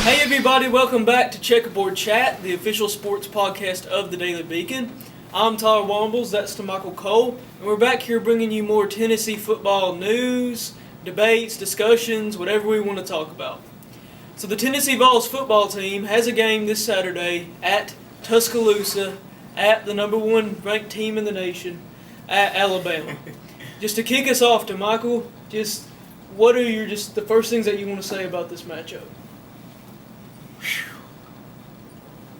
Hey everybody, welcome back to Checkerboard Chat, the official sports podcast of the Daily Beacon. I'm Tyler Wombles, that's to Michael Cole, and we're back here bringing you more Tennessee football news, debates, discussions, whatever we want to talk about. So the Tennessee Vols football team has a game this Saturday at Tuscaloosa, at the number one ranked team in the nation, at Alabama. Just to kick us off, to Michael, what are the first things that you want to say about this matchup?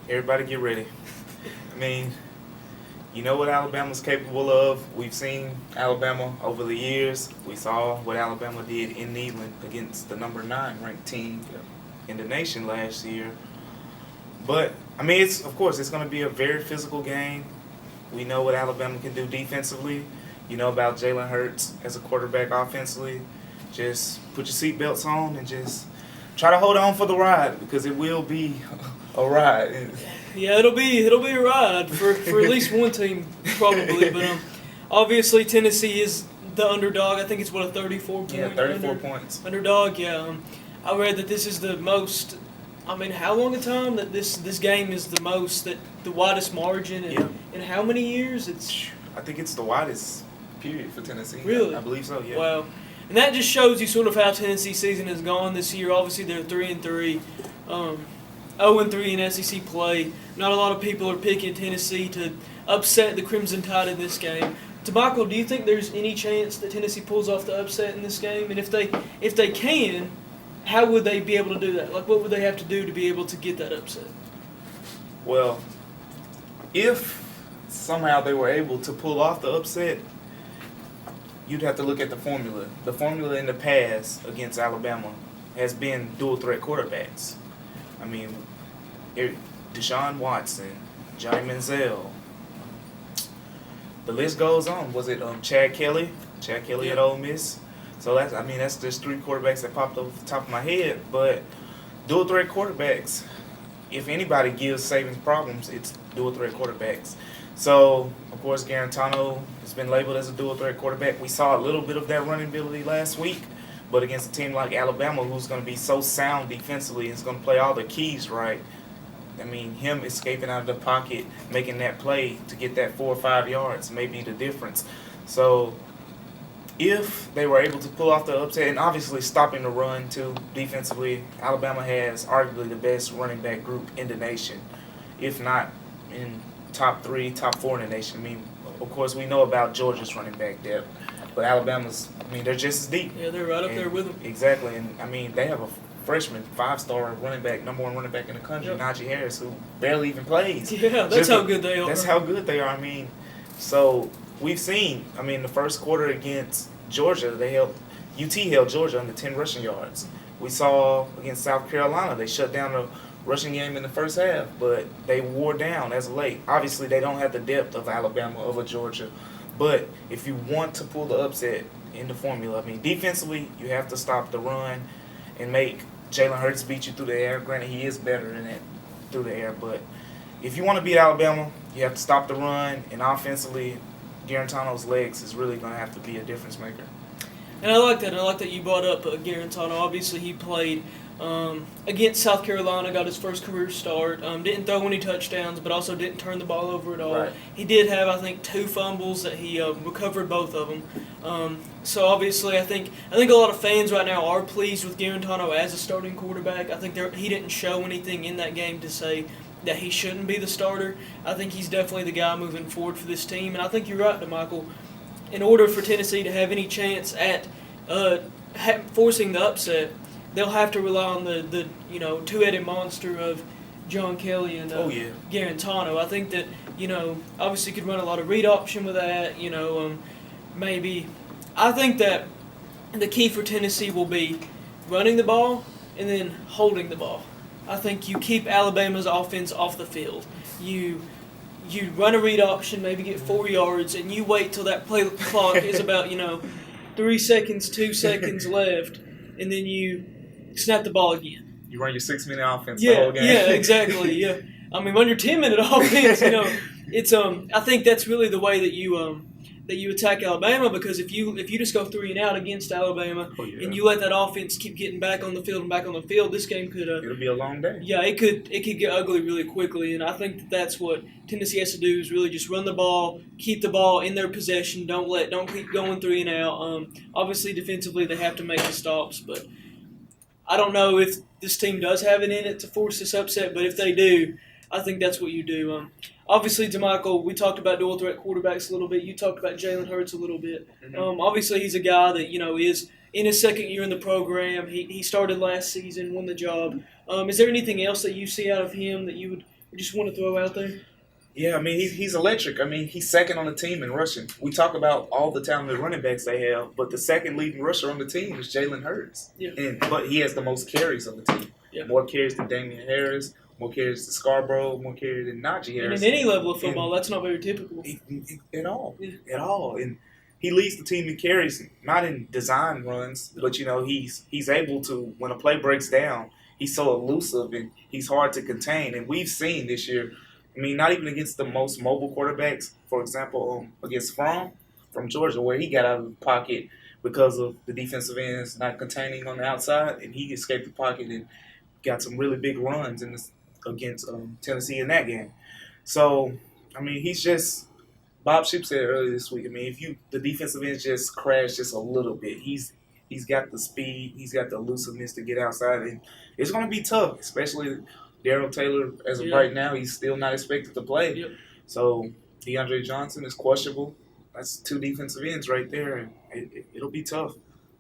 Everybody get ready. I mean, you know what Alabama's capable of. We've seen Alabama over the years. We saw what Alabama did in Neyland against the number 9 ranked team in the nation last year. But, I mean, it's going to be a very physical game. We know what Alabama can do defensively. You know about Jalen Hurts as a quarterback offensively. Just put your seatbelts on and just try to hold on for the ride, because it will be a ride. Yeah, it'll be a ride for at least one team probably. But obviously Tennessee is the underdog. I think it's a 34 points underdog. Yeah, I read that this is the most. I mean, how long a time that this game is the widest margin in how many years? I think it's the widest period for Tennessee. Really? I believe so. Yeah. Wow. And that just shows you sort of how Tennessee's season has gone this year. Obviously, they're 3-3, 0-3 in SEC play. Not a lot of people are picking Tennessee to upset the Crimson Tide in this game. To Michael, do you think there's any chance that Tennessee pulls off the upset in this game? And if they can, how would they be able to do that? Like, what would they have to do to be able to get that upset? Well, if somehow they were able to pull off the upset, you'd have to look at the formula. The formula in the past against Alabama has been dual threat quarterbacks. I mean, Deshaun Watson, Johnny Manziel. The list goes on. Was it Chad Kelly? Chad Kelly at Ole Miss. So that's just 3 quarterbacks that popped off the top of my head. But dual threat quarterbacks, if anybody gives savings problems, it's dual threat quarterbacks. So, of course, Garantano has been labeled as a dual-threat quarterback. We saw a little bit of that running ability last week, but against a team like Alabama, who's going to be so sound defensively and is going to play all the keys right, I mean, him escaping out of the pocket, making that play to get that 4 or 5 yards may be the difference. So, if they were able to pull off the upset, and obviously stopping the run, too, defensively, Alabama has arguably the best running back group in the nation, if not in top 3, top 4 in the nation. I mean, of course, we know about Georgia's running back depth, but Alabama's, they're just as deep. Yeah, they're right up there with them. Exactly, and they have a freshman 5-star running back, number 1 running back in the country, Najee Harris, who barely even plays. Yeah, that's how good they are. That's how good they are. So we've seen, the first quarter against Georgia, UT held Georgia under 10 rushing yards. We saw against South Carolina, they shut down the rushing game in the first half, but they wore down as of late. Obviously, they don't have the depth of Alabama, of a Georgia. But if you want to pull the upset in the formula, defensively, you have to stop the run and make Jalen Hurts beat you through the air. Granted, he is better than that through the air, but if you want to beat Alabama, you have to stop the run, and offensively, Garantano's legs is really going to have to be a difference maker. And I like that. I like that you brought up Garantano. Obviously, he played against South Carolina, got his first career start. Didn't throw any touchdowns, but also didn't turn the ball over at all. Right. He did have, I think, 2 fumbles that he recovered both of them. So obviously, I think a lot of fans right now are pleased with Garantano as a starting quarterback. I think he didn't show anything in that game to say that he shouldn't be the starter. I think he's definitely the guy moving forward for this team. And I think you're right, DeMichael. In order for Tennessee to have any chance at forcing the upset, they'll have to rely on the two-headed monster of John Kelly and Garantano. I think that, obviously could run a lot of read option with that, maybe. I think that the key for Tennessee will be running the ball and then holding the ball. I think you keep Alabama's offense off the field. You run a read option, maybe get 4 yards, and you wait till that play clock is about, 3 seconds, 2 seconds left, and then you snap the ball again. You run your 6-minute offense the whole game. Yeah, exactly. Yeah, run your 10-minute offense. It's I think that's really the way that you that you attack Alabama, because if you just go 3 and out against Alabama and you let that offense keep getting back on the field and back on the field, this game could it'll be a long day. Yeah, it could get ugly really quickly, and I think that's what Tennessee has to do is really just run the ball, keep the ball in their possession, don't keep going 3 and out. Obviously defensively they have to make the stops, but I don't know if this team does have it in it to force this upset, but if they do, I think that's what you do. Obviously, DeMichael, we talked about dual threat quarterbacks a little bit. You talked about Jalen Hurts a little bit. Obviously, he's a guy that is in his second year in the program. He started last season, won the job. Is there anything else that you see out of him that you would just want to throw out there? Yeah, I mean, he's electric. I mean, he's second on the team in rushing. We talk about all the talented running backs they have, but the second leading rusher on the team is Jalen Hurts. Yeah. But he has the most carries on the team. Yeah. More carries than Damian Harris, more carries than Scarborough, more carries than Najee Harris. And in any level of football, that's not very typical. At all. Yeah. At all. And he leads the team in carries, not in design runs, but, he's able to, when a play breaks down, he's so elusive and he's hard to contain. And we've seen this year, I mean, not even against the most mobile quarterbacks, for example, against from Georgia, where he got out of the pocket because of the defensive ends not containing on the outside, and he escaped the pocket and got some really big runs against Tennessee in that game. So, I mean, he's just – Bob Shipp said earlier this week, I mean, if the defensive ends just crash just a little bit, he's got the speed, he's got the elusiveness to get outside, and it's going to be tough, especially – Darrell Taylor, as of right now, he's still not expected to play. Yep. So DeAndre Johnson is questionable. That's 2 defensive ends right there, and it'll be tough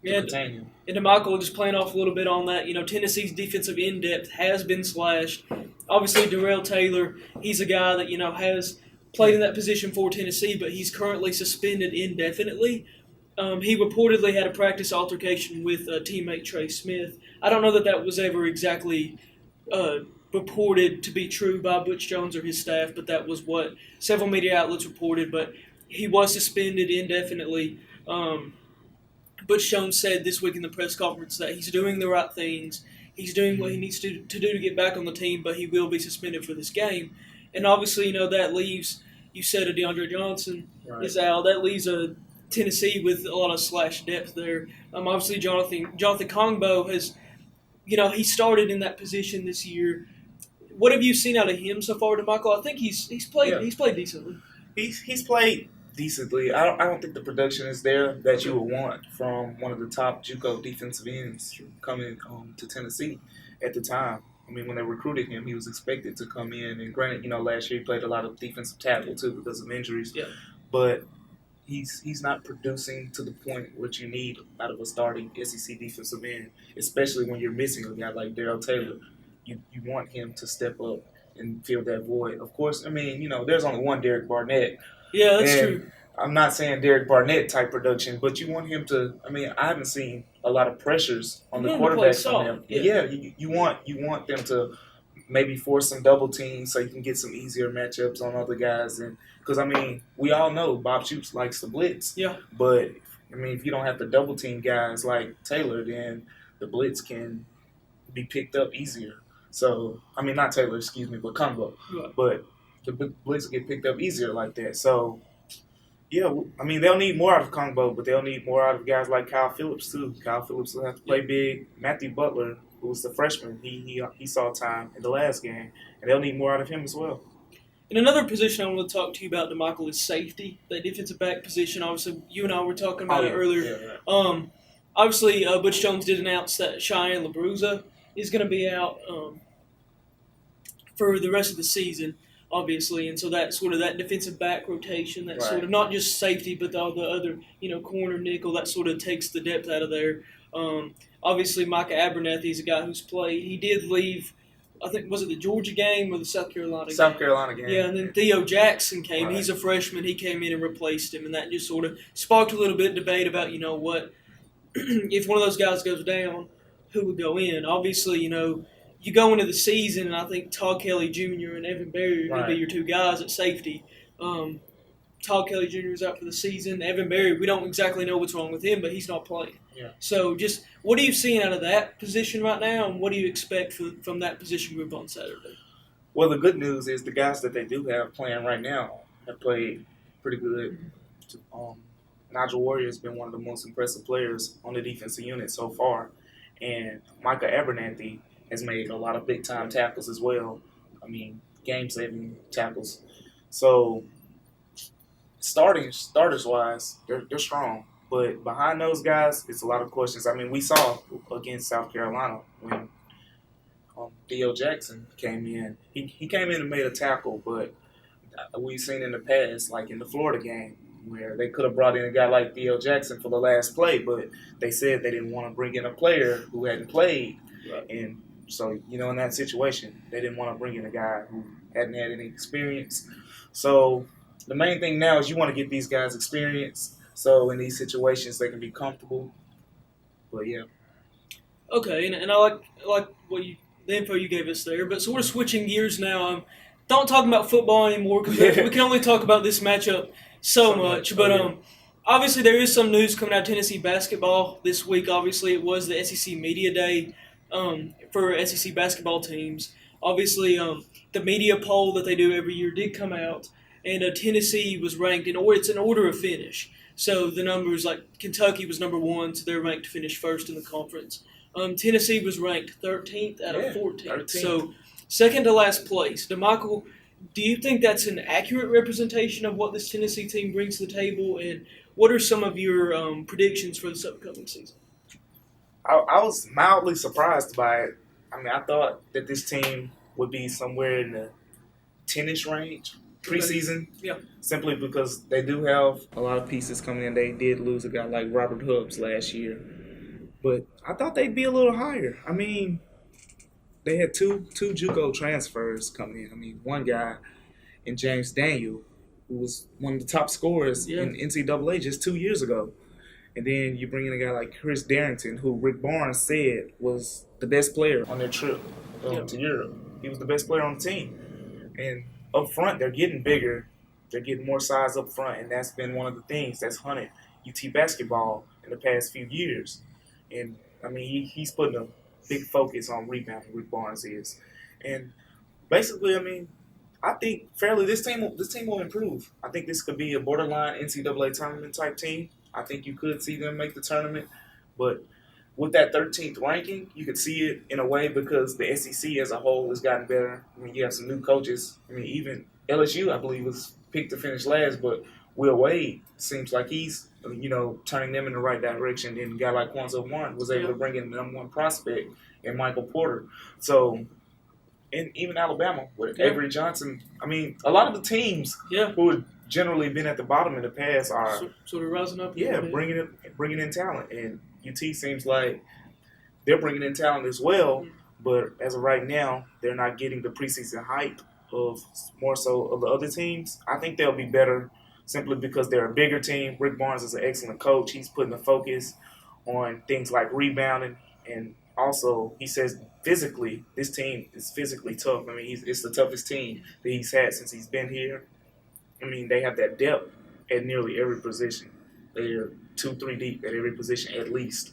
to contain him. And DeMichael, just playing off a little bit on that, Tennessee's defensive end depth has been slashed. Obviously, Darrell Taylor, he's a guy that, has played in that position for Tennessee, but he's currently suspended indefinitely. He reportedly had a practice altercation with teammate Trey Smith. I don't know that was ever exactly reported to be true by Butch Jones or his staff, but that was what several media outlets reported. But he was suspended indefinitely. Butch Jones said this week in the press conference that he's doing the right things. He's doing what he needs to do to get back on the team, but he will be suspended for this game. And obviously, that leaves, you said, DeAndre Johnson is out. That leaves a Tennessee with a lot of slash depth there. Obviously, Jonathan Kongbo has, he started in that position this year. What have you seen out of him so far, DeMichael? I think he's played decently. He's played decently. I don't think the production is there that you would want from one of the top JUCO defensive ends coming to Tennessee at the time. I mean, when they recruited him, he was expected to come in. And granted, last year he played a lot of defensive tackle too because of injuries. Yeah. But he's not producing to the point what you need out of a starting SEC defensive end, especially when you're missing a guy like Darrell Taylor. You want him to step up and fill that void. Of course, I mean, there's only one Derek Barnett. Yeah, that's true. I'm not saying Derek Barnett type production, but you want him to. I mean, I haven't seen a lot of pressures on the quarterback from him. Yeah, you want them to maybe force some double teams so you can get some easier matchups on other guys. And because I mean, we all know Bob Stoops likes to blitz. Yeah. But I mean, if you don't have to double team guys like Taylor, then the blitz can be picked up easier. So, I mean, not Taylor, excuse me, but Combo. Right. But the blitz will get picked up easier like that. So, yeah, I mean, they'll need more out of Combo, but they'll need more out of guys like Kyle Phillips, too. Kyle Phillips will have to play big. Matthew Butler, who was the freshman, he saw time in the last game, and they'll need more out of him as well. And another position I want to talk to you about, DeMichael, is safety, that defensive back position. Obviously, you and I were talking about it earlier. Yeah, right. Obviously, Butch Jones did announce that Cheyenne LaBruza is going to be out for the rest of the season, obviously, and so that sort of that defensive back rotation, that sort of not just safety, but all the other, corner, nickel, that sort of takes the depth out of there. Obviously, Micah Abernathy is a guy who's played. He did leave, I think, was it the Georgia game or the South Carolina game? South Carolina game. Yeah, and then Theo Jackson came. Right. He's a freshman. He came in and replaced him, and that just sort of sparked a little bit of debate about, what, if one of those guys goes down, who would go in. Obviously, you go into the season, and I think Todd Kelly Jr. and Evan Berry are going to be your 2 guys at safety. Todd Kelly Jr. is out for the season. Evan Berry, we don't exactly know what's wrong with him, but he's not playing. Yeah. So just what are you seeing out of that position right now, and what do you expect from that position group on Saturday? Well, the good news is the guys that they do have playing right now have played pretty good. Nigel Warrior has been one of the most impressive players on the defensive unit so far. And Micah Abernathy has made a lot of big-time tackles as well. I mean, game-saving tackles. So starters-wise, they're strong. But behind those guys, it's a lot of questions. I mean, we saw against South Carolina when Theo Jackson came in. He came in and made a tackle, but we've seen in the past, like in the Florida game, where they could have brought in a guy like Theo Jackson for the last play, but they said they didn't want to bring in a player who hadn't played. Right. And so, in that situation, they didn't want to bring in a guy who hadn't had any experience. So the main thing now is you want to get these guys experience, so in these situations they can be comfortable. But yeah. Okay, and I like the info you gave us there. But sort of switching gears now. Don't talk about football anymore because we can only talk about this matchup so much. But obviously there is some news coming out of Tennessee basketball this week. Obviously it was the SEC Media Day for SEC basketball teams. Obviously the media poll that they do every year did come out, and Tennessee was ranked it's an order of finish. So the numbers, like Kentucky was number 1, so they're ranked to finish first in the conference. Tennessee was ranked 13th out of 14th. 13th. So second to last place. DeMichael, do you think that's an accurate representation of what this Tennessee team brings to the table? And what are some of your predictions for this upcoming season? I was mildly surprised by it. I mean, I thought that this team would be somewhere in the 10-ish range preseason. Yeah. Simply because they do have a lot of pieces coming in. They did lose a guy like Robert Hubbs last year. But I thought they'd be a little higher. I mean, they had two JUCO transfers coming in. I mean, one guy in James Daniel, who was one of the top scorers in NCAA just 2 years ago. And then you bring in a guy like Chris Darrington, who Rick Barnes said was the best player on their trip to Europe. He was the best player on the team. And up front, they're getting bigger. They're getting more size up front, and that's been one of the things that's hunted UT basketball in the past few years. And, I mean, he's putting a big focus on rebounding, Rick Barnes is. And basically, I mean, I think fairly this team will improve. I think this could be a borderline NCAA tournament type team. I think you could see them make the tournament. But with that 13th ranking, you could see it in a way because the SEC as a whole has gotten better. I mean, you have some new coaches. I mean, even LSU, I believe, was picked to finish last, but Will Wade seems like he's, turning them in the right direction. And a guy like Quanzo Martin was able to bring in the number 1 prospect in Michael Porter. So, and even Alabama with Avery Johnson. I mean, a lot of the teams who have generally been at the bottom in the past are sort of rising up. Bringing in talent. And UT seems like they're bringing in talent as well. But as of right now, they're not getting the preseason hype of more so of the other teams. I think they'll be better simply because they're a bigger team. Rick Barnes is an excellent coach. He's putting the focus on things like rebounding, and also he says physically, this team is physically tough. I mean, it's the toughest team that he's had since he's been here. I mean, they have that depth at nearly every position. They're 2-3 deep at every position at least.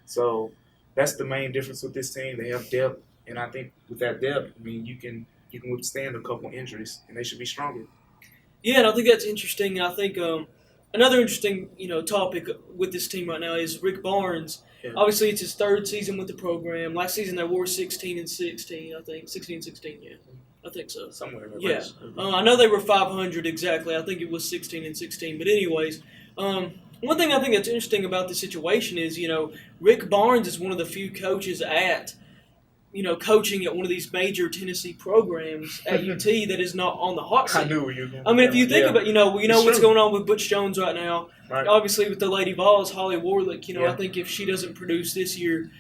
So that's the main difference with this team. They have depth, and I think with that depth, I mean, you can withstand a couple injuries, and they should be stronger. Yeah, and I think that's interesting. I think another interesting, topic with this team right now is Rick Barnes. Yeah. Obviously, it's his 3rd season with the program. Last season, they were 16-16, I think. 16-16, yeah. I think so. Somewhere in that range. I know they were 500 exactly. I think it was 16-16. But anyways, one thing I think that's interesting about the situation is, Rick Barnes is one of the few coaches at coaching at one of these major Tennessee programs at UT that is not on the hot seat. I knew where you were going. I mean, if you think about, what's true. going on with Butch Jones right now. Right. Obviously, with the Lady Vols, Holly Warlick, Yeah. I think if she doesn't produce this year,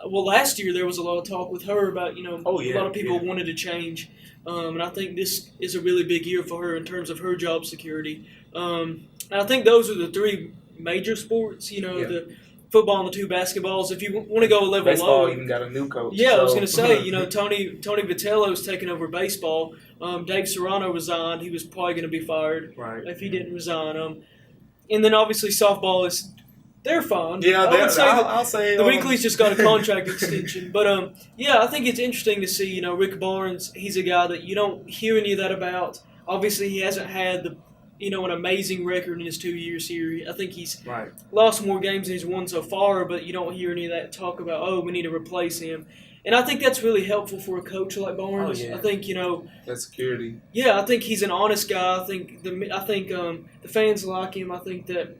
last year there was a lot of talk with her about, a lot of people wanted to change. And I think this is a really big year for her in terms of her job security. And I think those are the 3 major sports, the football and the 2 basketballs. If you want to go a level baseball lower, even got a new coach. Yeah, so. I was going to say, Tony Vitello's taking over baseball. Dave Serrano resigned. He was probably going to be fired if he didn't resign. And then obviously softball they're fine. Yeah, I'll say the Weeklies just got a contract extension. But I think it's interesting to see. Rick Barnes. He's a guy that you don't hear any of that about. Obviously, he hasn't had an amazing record in his 2 years here. I think he's Right. lost more games than he's won so far, but you don't hear any of that talk about, oh, we need to replace him. And I think that's really helpful for a coach like Barnes. Oh, yeah. I think That security. yeah, I think he's an honest guy. I think the fans like him. I think that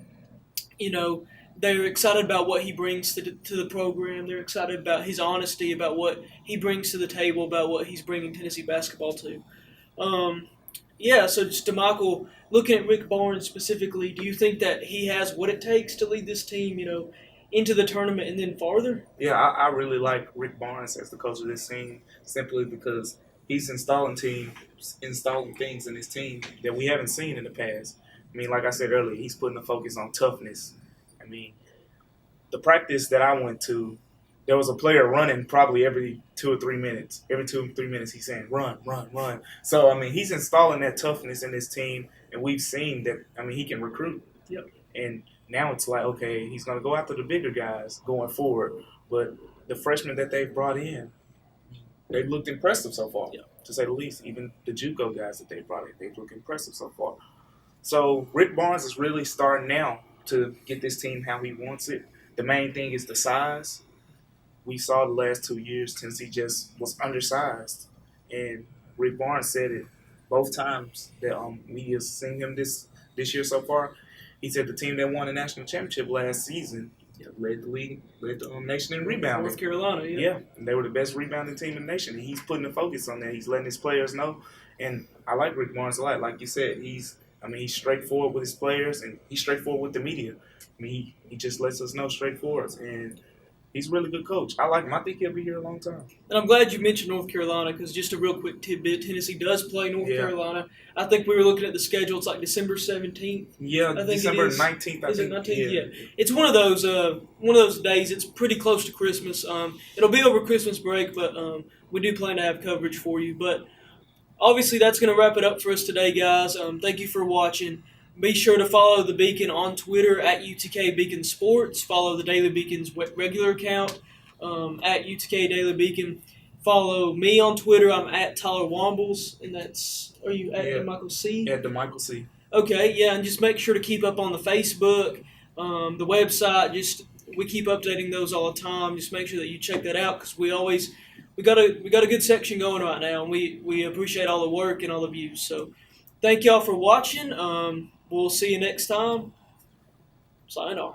they're excited about what he brings to the program. They're excited about his honesty, about what he brings to the table, about what he's bringing Tennessee basketball to. So just DeMichael, looking at Rick Barnes specifically, do you think that he has what it takes to lead this team, into the tournament and then farther? Yeah, I really like Rick Barnes as the coach of this team simply because he's installing things in his team that we haven't seen in the past. I mean, like I said earlier, he's putting the focus on toughness. I mean, the practice that I went to, there was a player running probably every 2 or 3 minutes. Every 2 or 3 minutes, he's saying, run, run, run. So, I mean, he's installing that toughness in his team, and we've seen that, he can recruit. Yep. And now it's like, okay, he's going to go after the bigger guys going forward. But the freshmen that they've brought in, they've looked impressive so far, to say the least. Even the JUCO guys that they brought in, they've looked impressive so far. So Rick Barnes is really starting now to get this team how he wants it. The main thing is the size. We saw the last 2 years Tennessee just was undersized. And Rick Barnes said it both times that media's seen him this year so far. He said the team that won the national championship last season led the nation in rebounding. North Carolina, Yeah, and they were the best rebounding team in the nation. And he's putting the focus on that. He's letting his players know. And I like Rick Barnes a lot. Like you said, he's straightforward with his players and he's straightforward with the media. He just lets us know straightforward. And he's a really good coach. I like him. I think he'll be here a long time. And I'm glad you mentioned North Carolina because just a real quick tidbit, Tennessee does play North Carolina. I think we were looking at the schedule. It's like December 17th. Yeah, I think December 19th. I Is think. it 19th? Yeah. It's one of those days. It's pretty close to Christmas. It'll be over Christmas break, but we do plan to have coverage for you. But obviously, that's going to wrap it up for us today, guys. Thank you for watching. Be sure to follow the Beacon on Twitter at UTK Beacon Sports. Follow the Daily Beacon's regular account at UTK Daily Beacon. Follow me on Twitter. I'm at Tyler Wombles, and are you at Michael C? At Michael C. Okay, yeah, and just make sure to keep up on the Facebook, the website. We keep updating those all the time. Just make sure that you check that out because we got a good section going right now, and we appreciate all the work and all the views. So, thank y'all for watching. We'll see you next time. Sayonara.